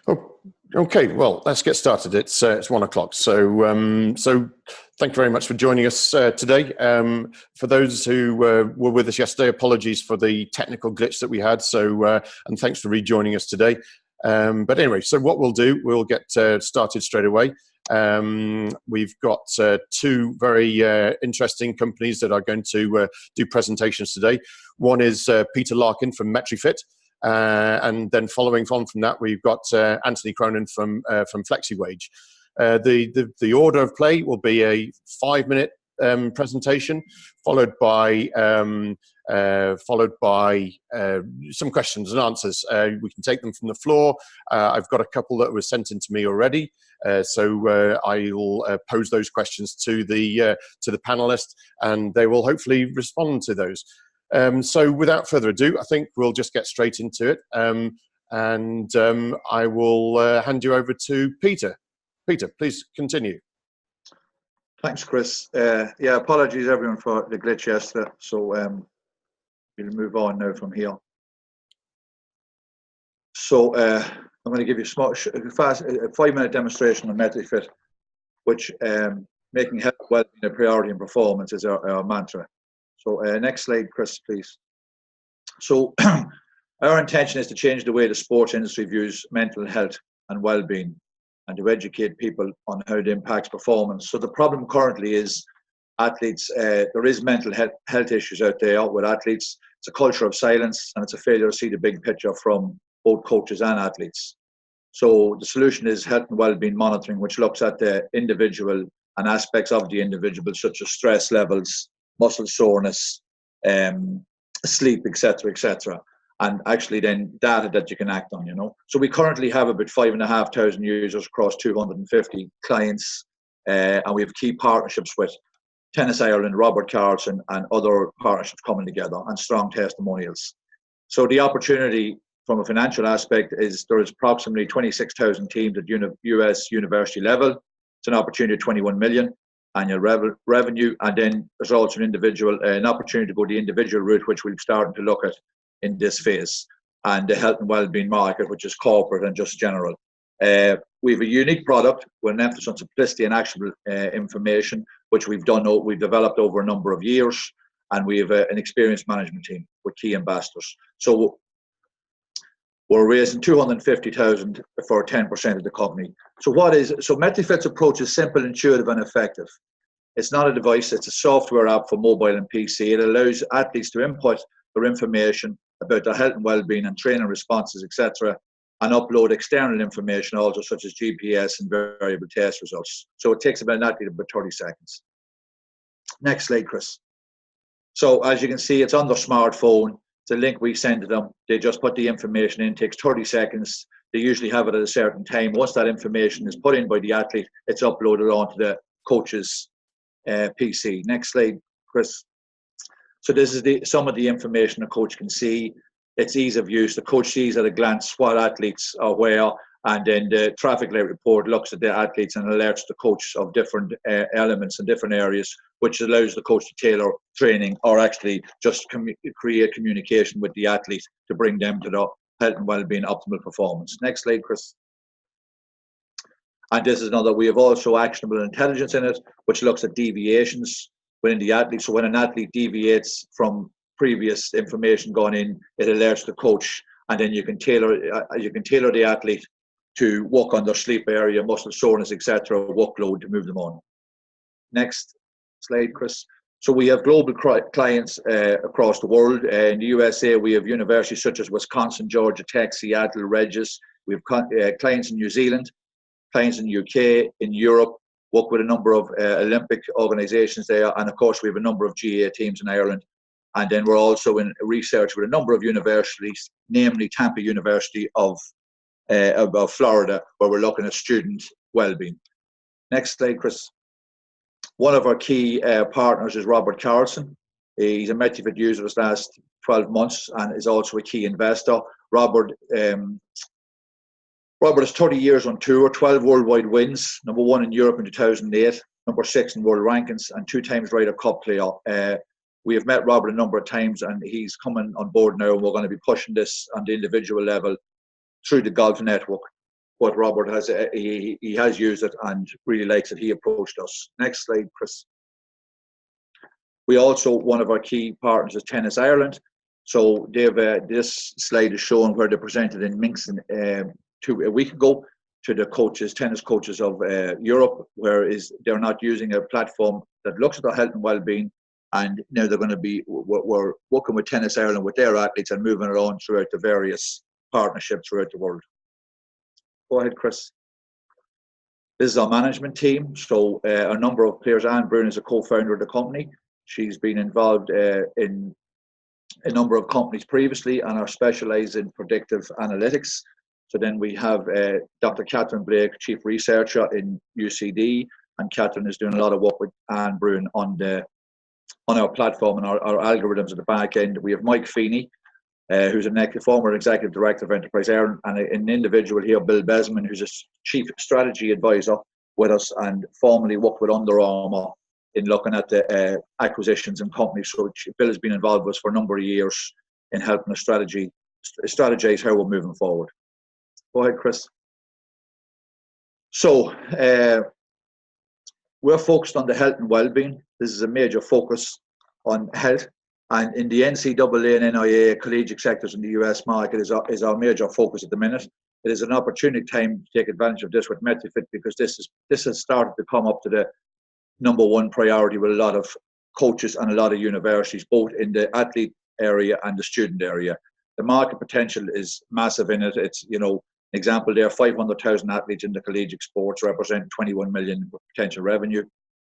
Oh, okay, well, let's get started. It's 1 o'clock. So thank you very much for joining us today. For those who were with us yesterday, apologies for the technical glitch that we had. And thanks for rejoining us today. But anyway, so what we'll do, we'll get started straight away. We've got two very interesting companies that are going to do presentations today. One is Peter Larkin from Metrifit. And then following on from that, we've got Anthony Cronin from Flexiwage. The order of play will be a 5-minute presentation, followed by some questions and answers. We can take them from the floor. I've got a couple that were sent in to me already, so I'll pose those questions to the panelists, and they will hopefully respond to those. So without further ado, I think we'll just get straight into it. I will hand you over to Peter. Peter, please continue. Thanks, Chris. Yeah, apologies everyone for the glitch yesterday. So we'll move on now from here. So I'm going to give you a 5-minute demonstration on Metrifit, which making health well-being a priority and performance is our mantra. So next slide, Chris, please. So our intention is to change the way the sports industry views mental health and well-being, and to educate people on how it impacts performance. So the problem currently is athletes, there is mental health issues out there with athletes. It's a culture of silence, and it's a failure to see the big picture from both coaches and athletes. So the solution is health and well-being monitoring, which looks at the individual and aspects of the individual, such as stress levels, muscle soreness, sleep, etc., and actually then data that you can act on, So we currently have about 5,500 users across 250 clients, and we have key partnerships with Tennis Ireland, Robert Carlson, and other partnerships coming together, and strong testimonials. So the opportunity from a financial aspect is there is approximately 26,000 teams at US university level. It's an opportunity of 21 million annual revenue, and then there's also an opportunity to go the individual route, which we're starting to look at in this phase, and the health and well-being market, which is corporate and just general. We have a unique product with an emphasis on simplicity and actionable information, which we've developed over a number of years, and we have an experienced management team with key ambassadors. So we're raising 250,000 for 10% of the company. So Metrifit's approach is simple, intuitive, and effective. It's not a device; it's a software app for mobile and PC. It allows athletes to input their information about their health and well-being and training responses, etc., and upload external information also, such as GPS and variable test results. So it takes about 30 seconds. Next slide, Chris. So as you can see, it's on their smartphone. It's a link we send to them. They just put the information in. It takes 30 seconds. They usually have it at a certain time. Once that information is put in by the athlete, it's uploaded onto the coach's PC. Next slide, Chris. So this is some of the information a coach can see. It's ease of use. The coach sees at a glance what athletes are where, and then the traffic light report looks at the athletes and alerts the coach of different elements and different areas, which allows the coach to tailor training or actually just create communication with the athlete to bring them to the health and well-being optimal performance. Next slide, Chris. And this is another, we have also actionable intelligence in it, which looks at deviations within the athlete. So when an athlete deviates from previous information gone in, it alerts the coach, and then you can tailor the athlete to work on their sleep area, muscle soreness, etc., workload to move them on. Next slide, Chris. So we have global clients across the world. In the USA, we have universities such as Wisconsin, Georgia Tech, Seattle, Regis. We have clients in New Zealand, clients in the UK, in Europe, work with a number of Olympic organisations there, and of course we have a number of GA teams in Ireland. And then we're also in research with a number of universities, namely Tampa University of Florida, where we're looking at student well-being. Next slide, Chris. One of our key partners is Robert Carlson. He's a Metrifit user for the last 12 months and is also a key investor. Robert has 30 years on tour, 12 worldwide wins, number 1 in Europe in 2008, number 6 in world rankings, and 2 times Ryder Cup player. We have met Robert a number of times, and he's coming on board now, and we're going to be pushing this on the individual level through the golf network. but Robert has he has used it and really likes it. He approached us. Next slide, Chris. We also, one of our key partners is Tennis Ireland. So they've this slide is showing where they presented in Minxon a week ago to the coaches, tennis coaches of Europe, whereas they're not using a platform that looks at their health and well-being. And now they're going to be, we're working with Tennis Ireland with their athletes and moving it on throughout the various partnerships throughout the world. Go ahead, Chris. This is our management team. So a number of players. Anne Brune is a co-founder of the company. She's been involved in a number of companies previously and are specialised in predictive analytics. So then we have Dr. Catherine Blake, Chief Researcher in UCD, and Catherine is doing a lot of work with Anne Brune on our platform and our algorithms at the back end. We have Mike Feeney, who's a former Executive Director of Enterprise Ireland, and an individual here, Bill Besman, who's a Chief Strategy Advisor with us and formerly worked with Under Armour in looking at the acquisitions and companies. So Bill has been involved with us for a number of years in helping us strategize how we're moving forward. Go ahead, Chris. So we're focused on the health and well-being. This is a major focus on health. And in the NCAA and NIA collegiate sectors in the US market is our major focus at the minute. It is an opportunity time to take advantage of this with Metrifit, because this has started to come up to the #1 priority with a lot of coaches and a lot of universities, both in the athlete area and the student area. The market potential is massive in it. It's, example there, 500,000 athletes in the collegiate sports represent 21 million potential revenue.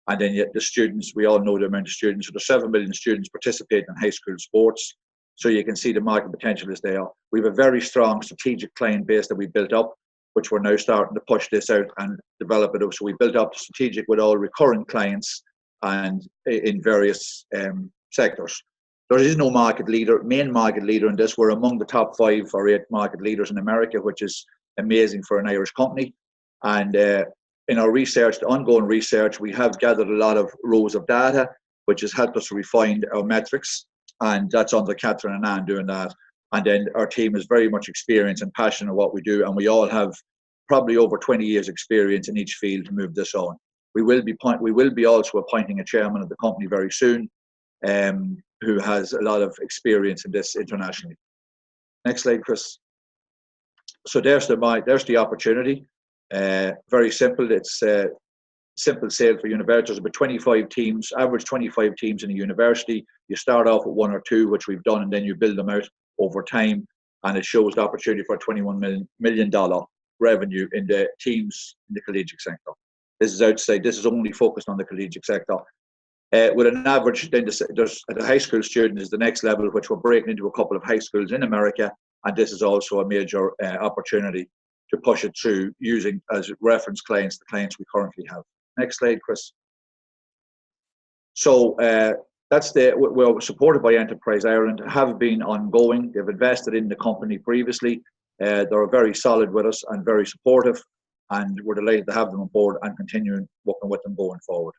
And then yet the students, we all know the amount of students. So there's 7 million students participating in high school sports. So you can see the market potential is there. We have a very strong strategic client base that we built up, which we're now starting to push this out and develop it up. So we built up the strategic with all recurring clients and in various sectors. There is no main market leader in this. We're among the top 5 or 8 market leaders in America, which is amazing for an Irish company. And in our research, the ongoing research, we have gathered a lot of rows of data, which has helped us refine our metrics. And that's under Catherine and Anne doing that. And then our team is very much experienced and passionate about what we do. And we all have probably over 20 years experience in each field to move this on. We will be also appointing a chairman of the company very soon, who has a lot of experience in this internationally. Next slide, Chris. So there's the opportunity. Very simple. It's a simple sale for universities. About 25 teams, average 25 teams in a university. You start off with 1 or 2, which we've done, and then you build them out over time. And it shows the opportunity for $21 million revenue in the teams in the collegiate sector. This is outside. This is only focused on the collegiate sector. With an average, then there's the high school student is the next level, which we're breaking into a couple of high schools in America. And this is also a major opportunity to push it through using as reference clients, the clients we currently have. Next slide, Chris. So we're supported by Enterprise Ireland, have been ongoing. They've invested in the company previously. They're very solid with us and very supportive. And we're delighted to have them on board and continuing working with them going forward.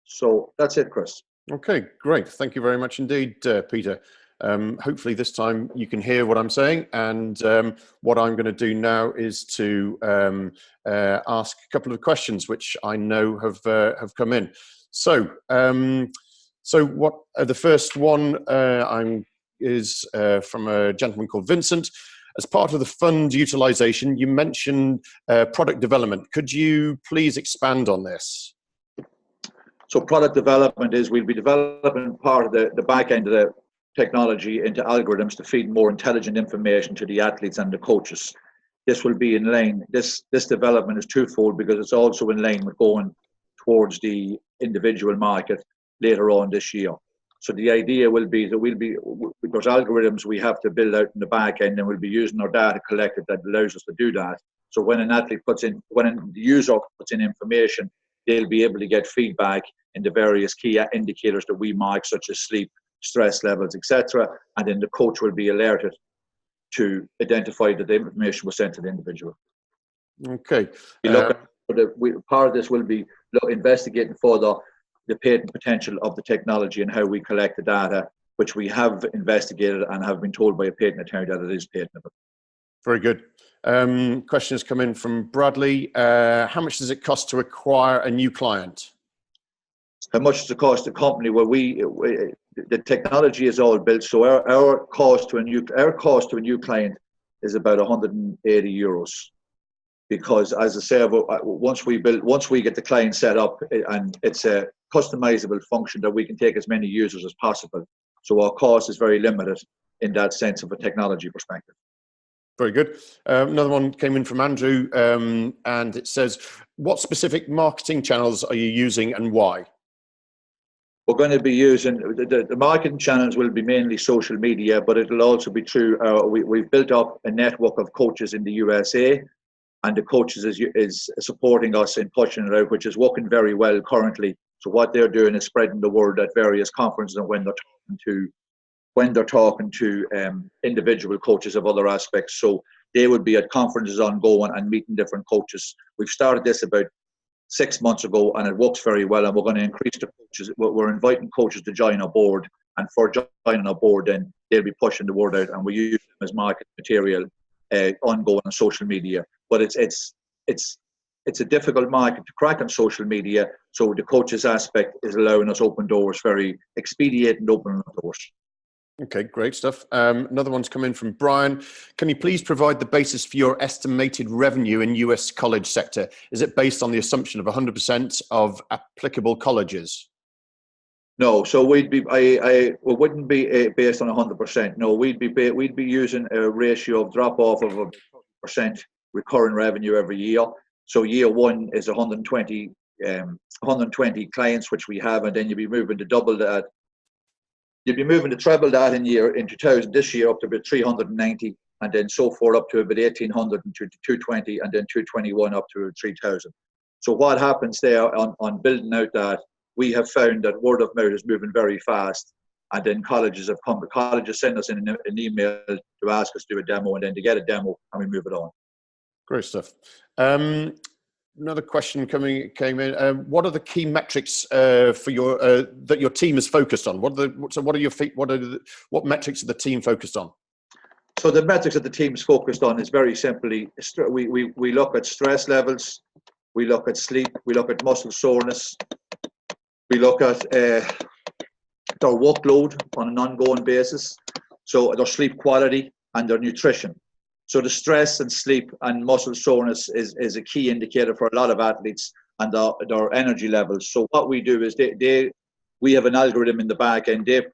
So that's it, Chris. Okay, great. Thank you very much indeed, Peter. Hopefully this time you can hear what I'm saying, and what I'm going to do now is to ask a couple of questions which I know have come in. So what the first one is from a gentleman called Vincent. As part of the fund utilization, you mentioned product development. Could you please expand on this? So product development is we'll be developing part of the back end of the technology into algorithms to feed more intelligent information to the athletes and the coaches. This will be in line. This development is twofold, because it's also in line with going towards the individual market later on this year. So the idea will be that because algorithms we have to build out in the back end, and we'll be using our data collected that allows us to do that. So when the user puts in information, they'll be able to get feedback in the various key indicators that we mark, such as sleep, stress levels, etc. And then the coach will be alerted to identify that the information was sent to the individual. Okay. Part of this will be investigating further the patent potential of the technology and how we collect the data, which we have investigated and have been told by a patent attorney that it is patentable. Very good. Question has come in from Bradley. How much does it cost to acquire a new client? How much does it cost the company? Well, the technology is all built, so our cost to a new client is about €180, because, as I say, once we get the client set up, and it's a customizable function that we can take as many users as possible, so our cost is very limited in that sense of a technology perspective. Very good. Another one came in from Andrew, and it says, what specific marketing channels are you using and why? We're going to be using, the marketing channels will be mainly social media, but it'll also be through, we've built up a network of coaches in the USA, and the coaches is supporting us in pushing it out, which is working very well currently. So what they're doing is spreading the word at various conferences, and when they're talking to individual coaches of other aspects. So they would be at conferences ongoing and meeting different coaches. We've started this about 6 months ago, and it works very well, and we're going to increase the coaches. We're inviting coaches to join our board, and for joining our board, then they'll be pushing the word out, and we use them as market material ongoing on social media. But it's a difficult market to crack on social media, so the coaches aspect is allowing us open doors, very expediting opening doors. Okay, great stuff. Another one's come in from Brian. Can you please provide the basis for your estimated revenue in US college sector? Is it based on the assumption of 100% of applicable colleges? No, so we wouldn't be based on 100%. No, we'd be using a ratio of drop off of 1% recurring revenue every year. So year one is 120 clients, which we have, and then you'll be moving to double that. You'll be moving to treble that in 2000, this year up to about 390, and then so forth up to about 1800 and to 220, and then 221 up to 3000. So what happens there on building out that, we have found that word of mouth is moving very fast, and then colleges send us in an email to ask us to do a demo, and then to get a demo, and we move it on. Great stuff. Another question came in. What are the key metrics for your that your team is focused on? What metrics are the team focused on? So the metrics that the team is focused on is very simply, we look at stress levels, we look at sleep, we look at muscle soreness, we look at their workload on an ongoing basis, so their sleep quality and their nutrition. So the stress and sleep and muscle soreness is a key indicator for a lot of athletes, and their energy levels. So what we do is we have an algorithm in the back end. They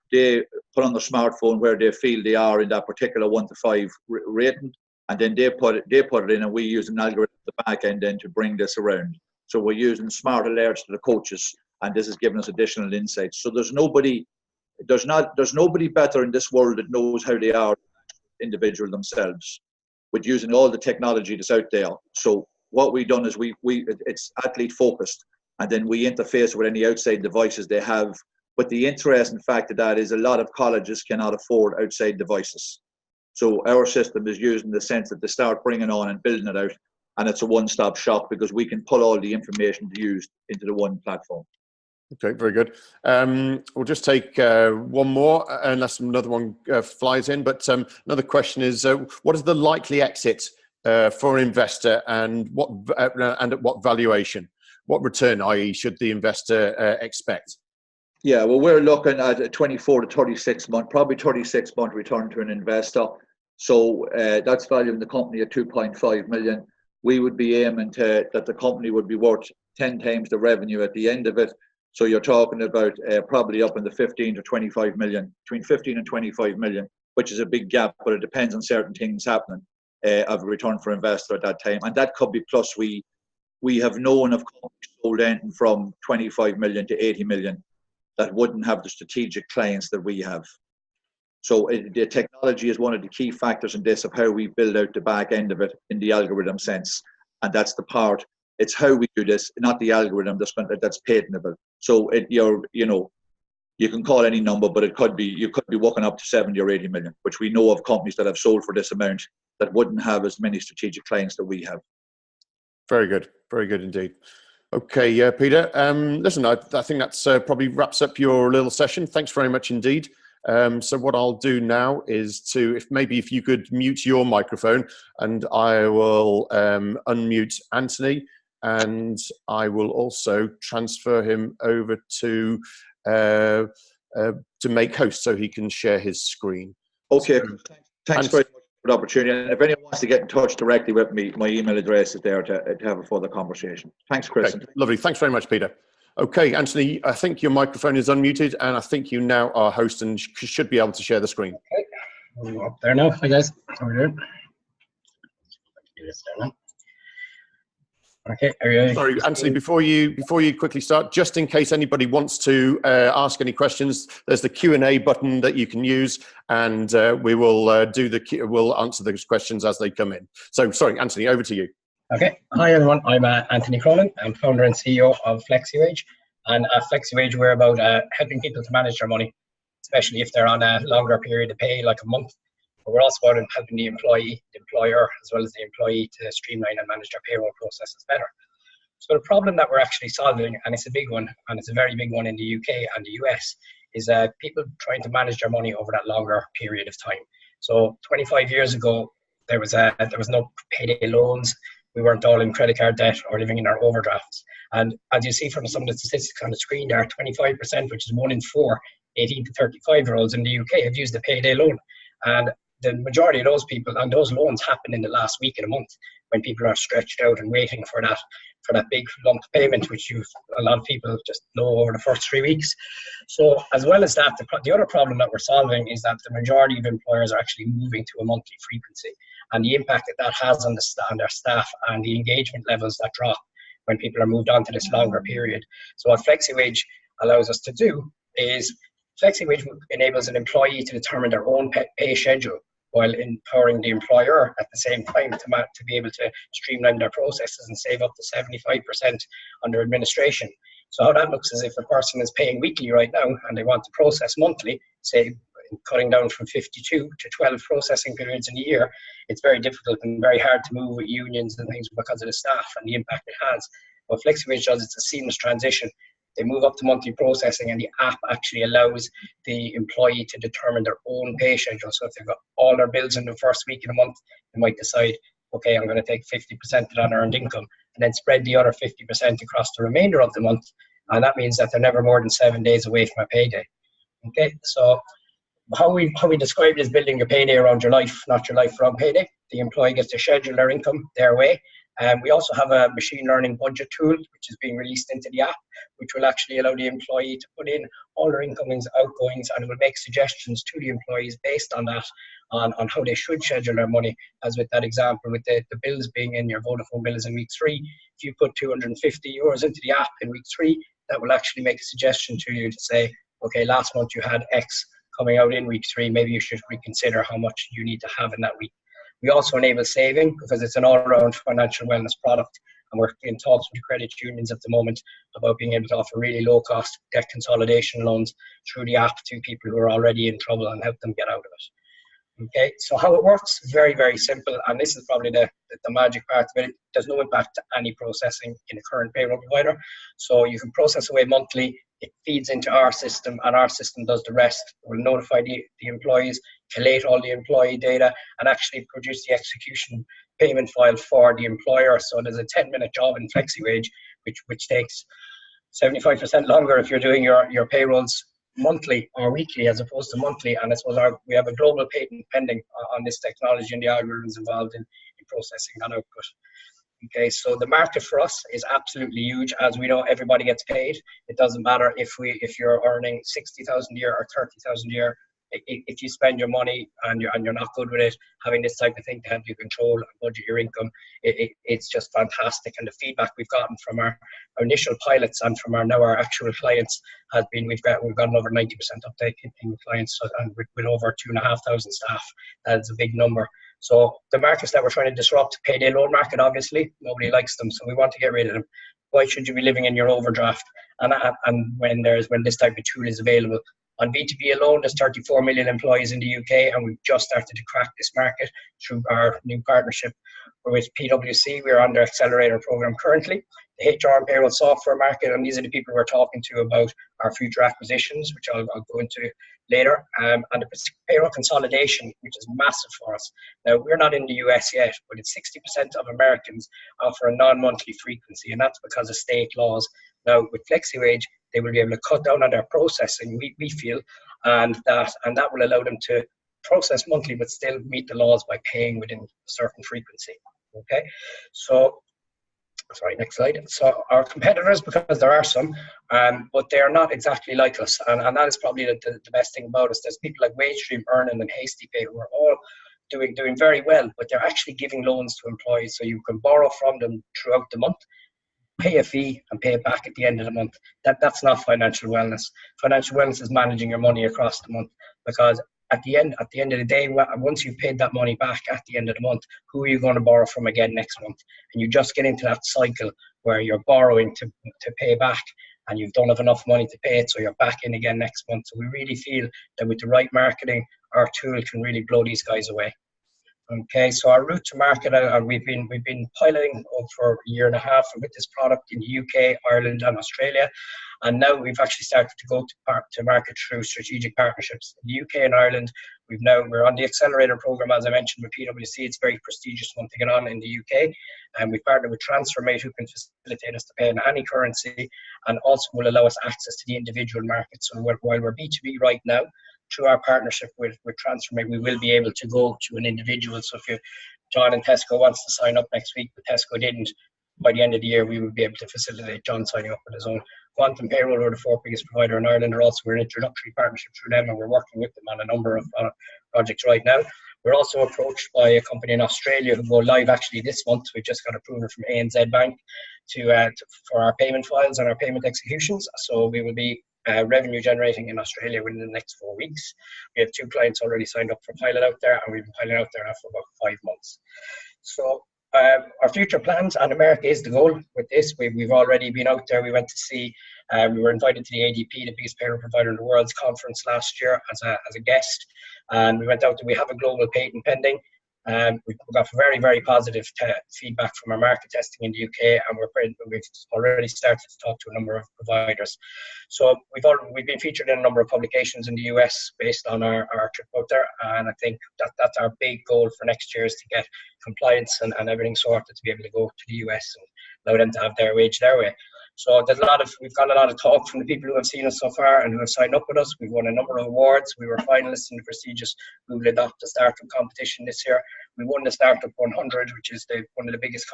put on the smartphone where they feel they are in that particular 1 to 5 rating, and then they put it in, and we use an algorithm at the back end then to bring this around. So we're using smart alerts to the coaches, and this is giving us additional insights. So there's nobody better in this world that knows how they are individual themselves, with using all the technology that's out there. So what we've done is it's athlete focused, and then we interface with any outside devices they have. But the interesting fact of that is a lot of colleges cannot afford outside devices. So our system is used in the sense that they start bringing on and building it out, and it's a one-stop shop because we can pull all the information used into the one platform. Okay, very good. We'll just take one more, unless another one flies in. But another question is, what is the likely exit for an investor, and at what valuation? What return, i.e., should the investor expect? Yeah, well, we're looking at a 24 to 36 month, probably 36-month return to an investor. So that's valuing the company at 2.5 million. We would be aiming that the company would be worth 10 times the revenue at the end of it. So you're talking about probably up in the 15 to 25 million, between 15 and 25 million, which is a big gap, but it depends on certain things happening of a return for investor at that time. And that could be plus we have known of companies sold anything from 25 million to 80 million that wouldn't have the strategic clients that we have. So the technology is one of the key factors in this, of how we build out the back end of it in the algorithm sense. And that's the part. It's how we do this, not the algorithm that's patentable. So you can call any number, but you could be working up to 70 or 80 million, which we know of companies that have sold for this amount that wouldn't have as many strategic clients that we have. Very good indeed. Okay, Peter. Listen, I think that's probably wraps up your little session. Thanks very much indeed. So what I'll do now is if you could mute your microphone, and I will unmute Anthony, and I will also transfer him over to make host so he can share his screen. Okay, thanks very much for the opportunity. And if anyone wants to get in touch directly with me, my email address is there to have a further conversation. Thanks, Chris. Okay, lovely. Thanks very much, Peter. Okay, Anthony, I think your microphone is unmuted, and I think you now are host and should be able to share the screen. Okay, we're up there now. Hi guys, how are we doing? Do this there now. Okay, sorry, Anthony, before you quickly start, just in case anybody wants to ask any questions, there's the Q&A button that you can use, and we will we'll answer those questions as they come in. So, sorry, Anthony, over to you. Okay, hi everyone, I'm Anthony Cronin. I'm founder and CEO of Flexiwage, and at Flexiwage we're about helping people to manage their money, especially if they're on a longer period of pay, like a month. But we're also about helping the employee, the employer, as well as the employee to streamline and manage their payroll processes better. So the problem that we're actually solving, and it's a big one, and it's a very big one in the UK and the US, is people trying to manage their money over that longer period of time. So 25 years ago, there was no payday loans. We weren't all in credit card debt or living in our overdrafts. And as you see from some of the statistics on the screen there, 25%, which is 1 in 4 18 to 35-year-olds in the UK have used a payday loan. And the majority of those people, and those loans happen in the last week of the month when people are stretched out and waiting for that big lump payment, which a lot of people just know over the first 3 weeks. So as well as that, the other problem that we're solving is that the majority of employers are actually moving to a monthly frequency, and the impact that has on their staff and the engagement levels that drop when people are moved on to this longer period. So what Flexiwage allows us to do is Flexiwage enables an employee to determine their own pay schedule while empowering the employer at the same time to be able to streamline their processes and save up to 75% on their administration. So how that looks is if a person is paying weekly right now and they want to process monthly, say cutting down from 52 to 12 processing periods in a year, it's very difficult and very hard to move with unions and things because of the staff and the impact it has. What Flexiwage does, it's a seamless transition. They move up to monthly processing, and the app actually allows the employee to determine their own pay schedule. So if they've got all their bills in the first week of the month, they might decide, okay, I'm going to take 50% of that earned income and then spread the other 50% across the remainder of the month. And that means that they're never more than 7 days away from a payday. Okay, so how we describe it is building your payday around your life, not your life around payday. The employee gets to schedule their income their way. We also have a machine learning budget tool, which is being released into the app, which will actually allow the employee to put in all their incomings, outgoings, and it will make suggestions to the employees based on that, on how they should schedule their money. As with that example, with the bills being in your Vodafone bills in week 3, if you put €250 into the app in week 3, that will actually make a suggestion to you to say, okay, last month you had X coming out in week 3, maybe you should reconsider how much you need to have in that week. We also enable saving because it's an all-around financial wellness product, and we're in talks with credit unions at the moment about being able to offer really low-cost debt consolidation loans through the app to people who are already in trouble and help them get out of it. Okay, so how it works, very, very simple, and this is probably the magic part of it. There's no impact to any processing in a current payroll provider. So you can process away monthly, it feeds into our system, and our system does the rest. We'll notify the employees, collate all the employee data, and actually produce the execution payment file for the employer. So there's a 10-minute job in Flexiwage, which takes 75% longer if you're doing your payrolls monthly or weekly as opposed to monthly. And I suppose we have a global patent pending on this technology and the algorithms involved in processing that output. Okay, so the market for us is absolutely huge. As we know, everybody gets paid. It doesn't matter if you're earning 60,000 a year or 30,000 a year. If you spend your money and you're not good with it, having this type of thing to help you control and budget your income, it's just fantastic. And the feedback we've gotten from our initial pilots and from our actual clients has been we've gotten over 90% uptake in clients, and with over 2,500 staff. That's a big number. So the markets that we're trying to disrupt, payday loan market, obviously nobody likes them, so we want to get rid of them. Why should you be living in your overdraft? And when this type of tool is available, On B2B alone, there's 34 million employees in the UK, and we've just started to crack this market through our new partnership with PwC. We're on their accelerator program currently. The HR and payroll software market, and these are the people we're talking to about our future acquisitions, which I'll go into later, and the payroll consolidation, which is massive for us. Now, we're not in the US yet, but it's 60% of Americans offer a non-monthly frequency, and that's because of state laws. Now, with Flexiwage, they will be able to cut down on their processing, we feel, and that will allow them to process monthly but still meet the laws by paying within a certain frequency. Okay, so sorry, next slide. So our competitors, because there are some, but they are not exactly like us, and that is probably the best thing about us. There's people like WageStream, Earnin, and HastyPay who are all doing very well, but they're actually giving loans to employees, so you can borrow from them throughout the month, pay a fee, and pay it back at the end of the month. That's not financial wellness. Financial wellness is managing your money across the month, because at the end of the day, once you've paid that money back at the end of the month, who are you going to borrow from again next month? And you just get into that cycle where you're borrowing to pay back, and you don't have enough money to pay it, so you're back in again next month. So we really feel that with the right marketing, our tool can really blow these guys away. Okay, so our route to market, we've been piloting for a year and a half with this product in the UK, Ireland, and Australia, and now we've actually started to go to market through strategic partnerships in the UK and Ireland. We're on the accelerator program, as I mentioned, with PwC. It's a very prestigious one to get on in the UK, and we've partnered with TransferMate, who can facilitate us to pay in any currency, and also will allow us access to the individual market. So while we're B2B right now, through our partnership with TransferMate, we will be able to go to an individual. So if John and Tesco wants to sign up next week, but Tesco didn't, by the end of the year, we will be able to facilitate John signing up with his own. Quantum Payroll, we're the fourth biggest provider in Ireland. We're an introductory partnership through them, and we're working with them on a number of projects right now. We're also approached by a company in Australia who go live actually this month. We've just got approval from ANZ Bank for our payment files and our payment executions. So we will be revenue generating in Australia within the next 4 weeks. We have 2 clients already signed up for pilot out there, and we've been piloting out there now for about 5 months. So our future plans, and America is the goal with this. We've already been out there. We went to see, we were invited to the ADP, the biggest payroll provider in the world's conference last year as a guest, and we went out there. We have a global patent pending. We've got very, very positive feedback from our market testing in the UK, and we've already started to talk to a number of providers. So we've been featured in a number of publications in the US based on our trip out there, and I think that's our big goal for next year, is to get compliance and everything sorted to be able to go to the US and allow them to have their wage their way. So we've got a lot of talk from the people who have seen us so far and who have signed up with us. We've won a number of awards. We were finalists in the prestigious Google Adopt a Startup competition this year. We won the Startup 100, which is one of the biggest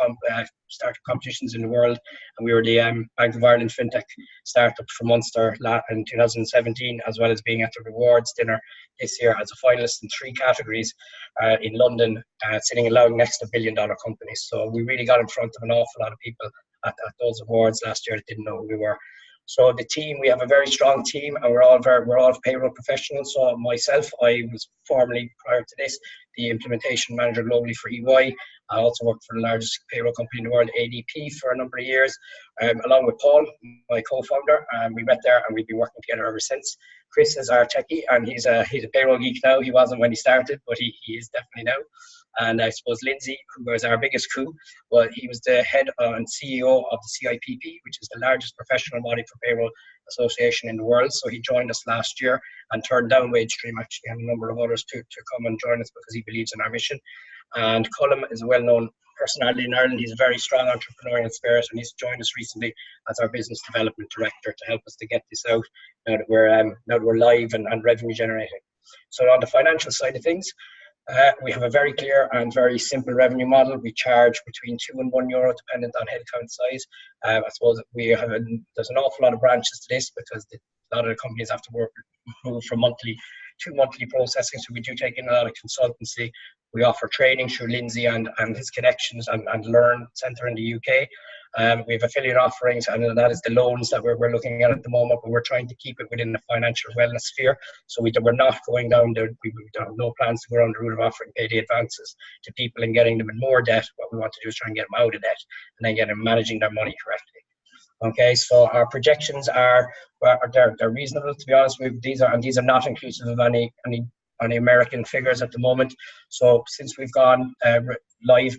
startup competitions in the world. And we were the Bank of Ireland FinTech Startup for Munster in 2017, as well as being at the rewards dinner this year as a finalist in 3 categories in London, sitting along next to billion-dollar companies. So we really got in front of an awful lot of people at those awards last year that didn't know who we were. So the team, we have a very strong team, and we're all payroll professionals. So myself, I was formerly, prior to this, the implementation manager globally for EY. I also worked for the largest payroll company in the world, ADP, for a number of years, along with Paul, my co-founder. We met there, and we've been working together ever since. Chris is our techie, and he's a payroll geek now. He wasn't when he started, but he is definitely now. And I suppose Lindsay, who was our biggest coup, well, he was the head and CEO of the CIPP, which is the largest professional body for payroll association in the world. So he joined us last year and turned down WageStream, actually, and a number of others to come and join us because he believes in our mission. And Colm is a well-known personality in Ireland. He's a very strong entrepreneurial spirit, and he's joined us recently as our business development director to help us to get this out now that we're live and revenue generating. So on the financial side of things, we have a very clear and very simple revenue model. We charge between €2 and €1 dependent on headcount size. I suppose there's an awful lot of branches to this because a lot of the companies have to move from monthly to monthly processing. So we do take in a lot of consultancy. We offer training through Lindsay and his connections and Learn Centre in the UK. We have affiliate offerings, and that is the loans that we're looking at the moment, but we're trying to keep it within the financial wellness sphere. So we're not going down there. We have no plans to go down the route of offering payday advances to people and getting them in more debt. What we want to do is try and get them out of debt and then get them managing their money correctly. Okay, so our projections are they're reasonable, to be honest. These are not inclusive of any American figures at the moment. So since we've gone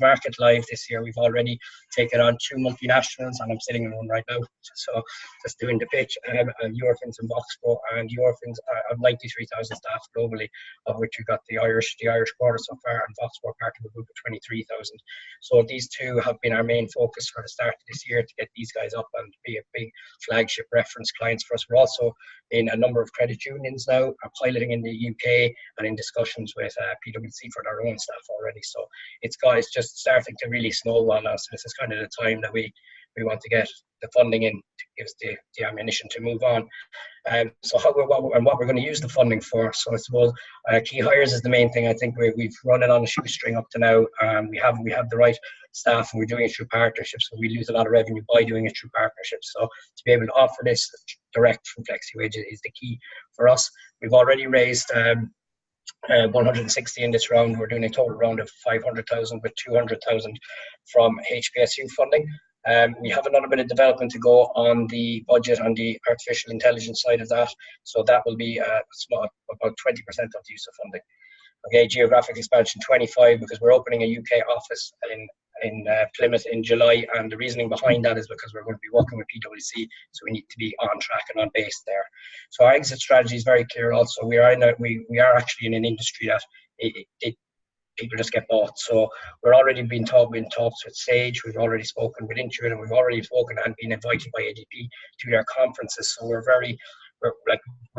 market live this year, we've already taken on 2 multinationals, and I'm sitting in one right now. So just doing the pitch. Eurofins and Voxpro, and Eurofins have 93,000 staff globally, of which we've got the Irish quarter so far, and Voxpro part of a group of 23,000. So these two have been our main focus for the start of this year, to get these guys up and be a big flagship reference clients for us. We're also in a number of credit unions now, are piloting in the UK, and in discussions with PwC for their own staff already. So it's just starting to really snowball now. So this is kind of the time that we want to get the funding in to give us the ammunition to move on. So what we're going to use the funding for. So I suppose key hires is the main thing. I think we've run it on a shoestring up to now. We have the right staff, and we're doing it through partnerships. So we lose a lot of revenue by doing it through partnerships. So to be able to offer this direct from Flexiwage is the key for us. We've already raised 160 in this round. We're doing a total round of 500,000 with 200,000 from HPSU funding. We have another bit of development to go on the budget on the artificial intelligence side of that. So that will be about 20% of the use of funding. Okay, geographic expansion 25, because we're opening a UK office in Plymouth in July, and the reasoning behind that is because we're going to be working with PwC, so we need to be on track and on base there. So our exit strategy is very clear. Also, we are actually in an industry that people just get bought. So we're already in talks with Sage. We've already spoken with Intuit, and we've already spoken and been invited by ADP to their conferences. So we're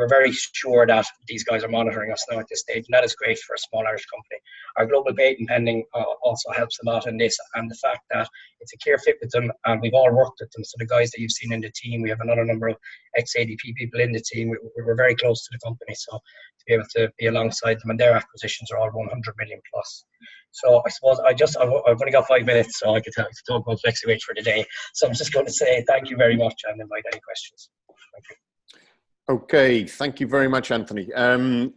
very sure that these guys are monitoring us now at this stage, and that is great for a small Irish company. Our global patent pending also helps a lot in this, and the fact that it's a clear fit with them, and we've all worked with them. So the guys that you've seen in the team, we have another number of ex-ADP people in the team. We're very close to the company, so to be able to be alongside them, and their acquisitions are all 100 million plus. So I suppose I've only got 5 minutes, so I could talk about Flexiwage for the day. So I'm just going to say thank you very much and invite any questions. Thank you. Okay, thank you very mumuch, Anthony.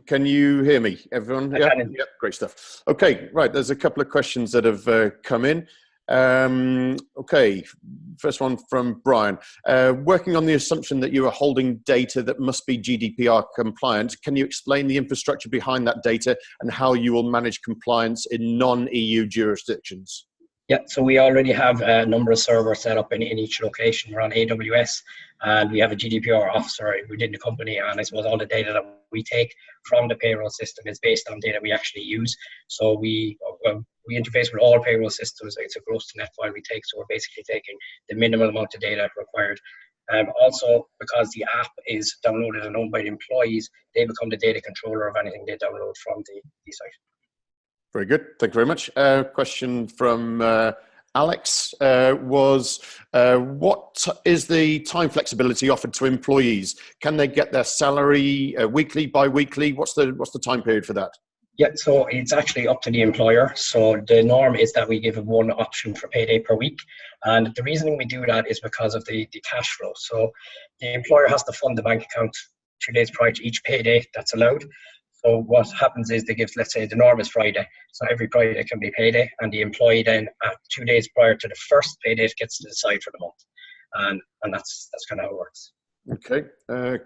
Can you hear me, everyone? Yeah, yep, great stuff. Okay, right, there's a couple of questions that have come in. Okay, first one from Brian. Working on the assumption that you are holding data that must be GDPR compliant, can you explain the infrastructure behind that data and how you will manage compliance in non-EU jurisdictions? Yeah, so we already have a number of servers set up in each location. We're on AWS, and we have a GDPR officer within the company, and I suppose all the data that we take from the payroll system is based on data we actually use. So we interface with all payroll systems. It's a gross to net file we take, so we're basically taking the minimal amount of data required. Also, because the app is downloaded and owned by the employees, they become the data controller of anything they download from the site. Very good. Thank you very much. Question from Alex was, what is the time flexibility offered to employees? Can they get their salary weekly, bi-weekly? What's the time period for that? Yeah, so it's actually up to the employer. So the norm is that we give one option for payday per week. And the reasoning we do that is because of the cash flow. So the employer has to fund the bank account 2 days prior to each payday that's allowed. So what happens is they give, let's say the norm is Friday. So every Friday can be payday, and the employee then at 2 days prior to the first payday gets to decide for the month. And that's kind of how it works. Okay.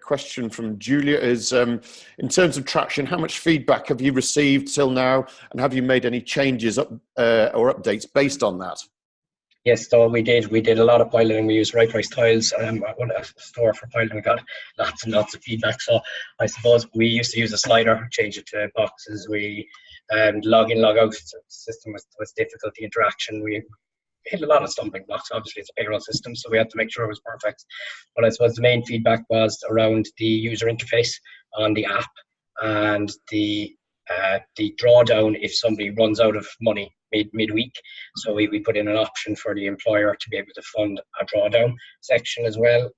Question from Julia is, in terms of traction, how much feedback have you received till now, and have you made any changes or updates based on that? Yes, so we did a lot of piloting. We used Right Price Tiles, a store for piloting. We got lots and lots of feedback. So I suppose we used to use a slider, change it to boxes. We log in, log out system was difficult. The interaction, we hit a lot of stumbling blocks. Obviously, it's a payroll system, so we had to make sure it was perfect. But I suppose the main feedback was around the user interface on the app and the drawdown if somebody runs out of money midweek. So we put in an option for the employer to be able to fund a drawdown section as well.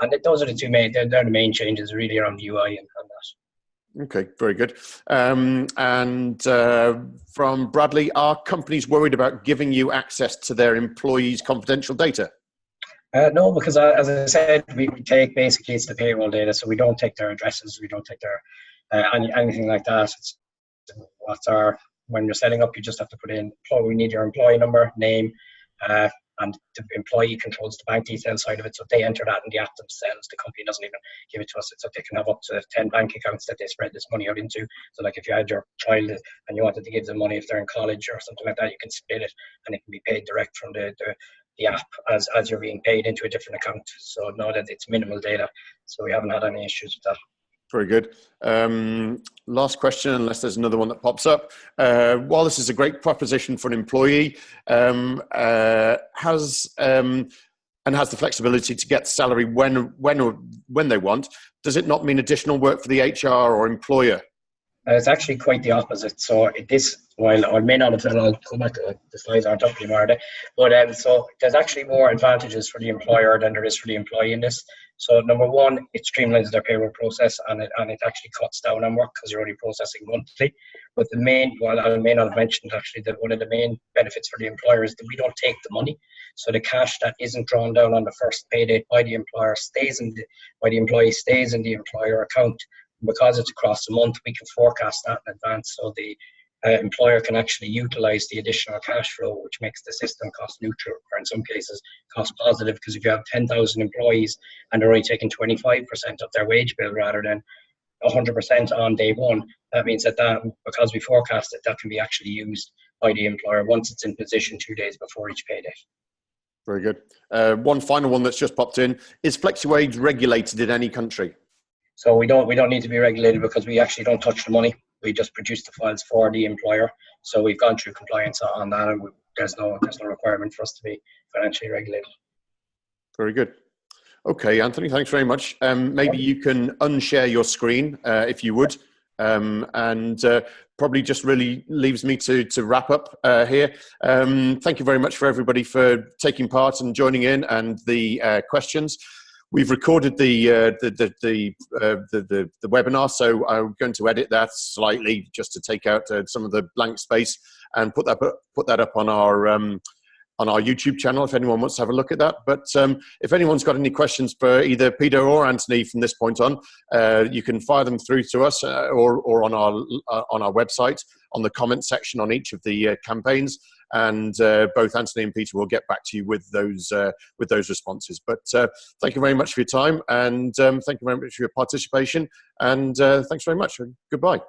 And those are the two main, they're the main changes really around the UI and that. Okay, very good. And from Bradley, are companies worried about giving you access to their employees' confidential data? No, because as I said, we take basically it's the payroll data, so we don't take their addresses, we don't take their anything like that. It's when you're setting up, you just have to put in, we need your employee number, name, and the employee controls the bank details side of it. So they enter that in the app themselves. The company doesn't even give it to us. It's so they can have up to 10 bank accounts that they spread this money out into. So like if you had your child and you wanted to give them money if they're in college or something like that, you can split it and it can be paid direct from the app as you're being paid into a different account. So know that it's minimal data. So we haven't had any issues with that. Very good. Last question, unless there's another one that pops up. While this is a great proposition for an employee, has the flexibility to get salary when they want, does it not mean additional work for the HR or employer? It's actually quite the opposite. So while I may not have said, I'll come back to the slides aren't up anymore, but so there's actually more advantages for the employer than there is for the employee in this. So number one, it streamlines their payroll process and it actually cuts down on work because you're only processing monthly. But while I may not have mentioned actually that one of the main benefits for the employer is that we don't take the money. So the cash that isn't drawn down on the first pay date by the employer stays in the employer account. Because it's across the month, we can forecast that in advance, so the employer can actually utilize the additional cash flow, which makes the system cost neutral, or in some cases cost positive, because if you have 10,000 employees and they're only taking 25% of their wage bill rather than 100% on day one, that means that because we forecast it, that can be actually used by the employer once it's in position 2 days before each pay date. Very good. One final one that's just popped in. Is Flexiwage regulated in any country? So we don't need to be regulated because we actually don't touch the money. We just produce the files for the employer. So we've gone through compliance on that, and there's no requirement for us to be financially regulated. Very good. Okay, Anthony, thanks very much. Maybe you can unshare your screen if you would, and probably just really leaves me to wrap up here. Thank you very much for everybody for taking part and joining in and the questions. We've recorded the webinar, so I'm going to edit that slightly just to take out some of the blank space and put that up on our YouTube channel if anyone wants to have a look at that. But if anyone's got any questions for either Peter or Anthony from this point on, you can fire them through to us or on our website on the comment section on each of the campaigns. And both Anthony and Peter will get back to you with those responses. But thank you very much for your time, and thank you very much for your participation. And thanks very much. Goodbye.